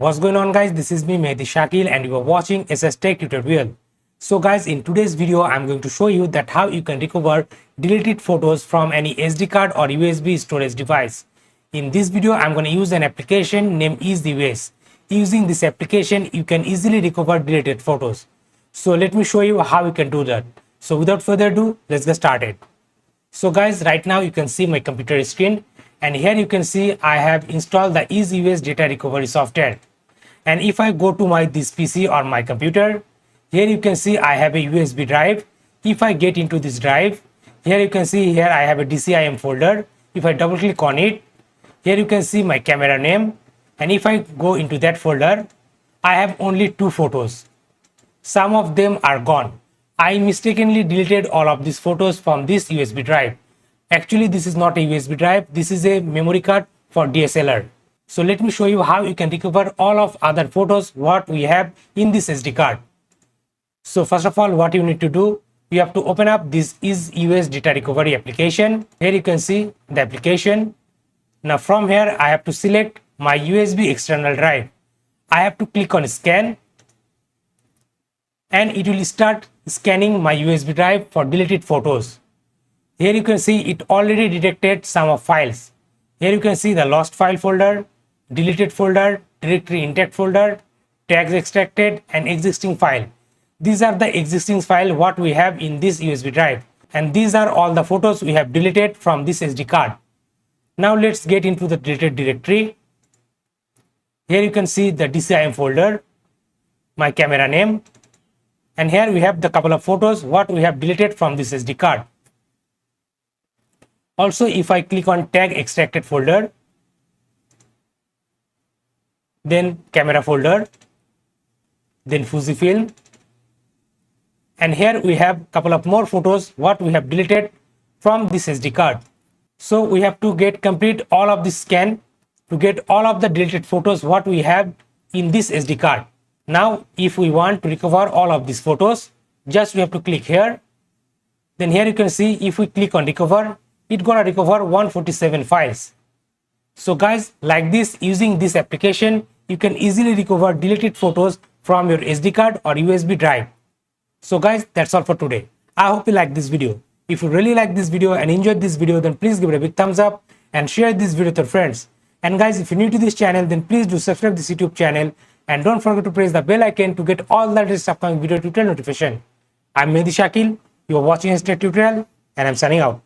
What's going on, guys? This is me, Mehdi Shakil, and you are watching EaseUS Tech Tutorial. So guys, in today's video I'm going to show you that how you can recover deleted photos from any SD card or USB storage device. In this video I'm going to use an application named EaseUS. Using this application you can easily recover deleted photos. So let me show you how you can do that. So without further ado, let's get started. So guys, right now you can see my computer screen, and here you can see I have installed the EaseUS Data Recovery software. And if I go to this PC or my computer, here you can see I have a USB drive. If I get into this drive, here you can see here I have a DCIM folder. If I double click on it, here you can see my camera name, and if I go into that folder, I have only 2 photos. Some of them are gone. I mistakenly deleted all of these photos from this USB drive. Actually, this is not a USB drive, this is a memory card for DSLR. So let me show you how you can recover all of other photos what we have in this SD card. So first of all, what you need to do, you have to open up this EaseUS Data Recovery application. Here you can see the application. Now from here, I have to select my USB external drive. I have to click on scan, and it will start scanning my USB drive for deleted photos. Here you can see it already detected some of files. Here you can see the lost file folder, deleted folder, directory intact folder, tags extracted, and existing file. These are the existing file what we have in this USB drive, and these are all the photos we have deleted from this SD card. Now let's get into the deleted directory. Here you can see the DCIM folder, my camera name, and here we have the couple of photos what we have deleted from this SD card. Also, if I click on tag extracted folder, then camera folder, then Fujifilm, and here we have couple of more photos what we have deleted from this SD card. So we have to get complete all of this scan to get all of the deleted photos what we have in this SD card. Now if we want to recover all of these photos, just we have to click here. Then here you can see if we click on recover, it's gonna recover 147 files. So guys, like this, using this application you can easily recover deleted photos from your SD card or USB drive. So guys, that's all for today. I hope you like this video. If you really like this video and enjoyed this video, then please give it a big thumbs up and share this video with your friends. And guys, if you're new to this channel, then please do subscribe this YouTube channel, and don't forget to press the bell icon to get all the latest upcoming video tutorial notification. I'm Mehdi Shakil, you are watching EaseUS Tech Tutorial, and I'm signing out.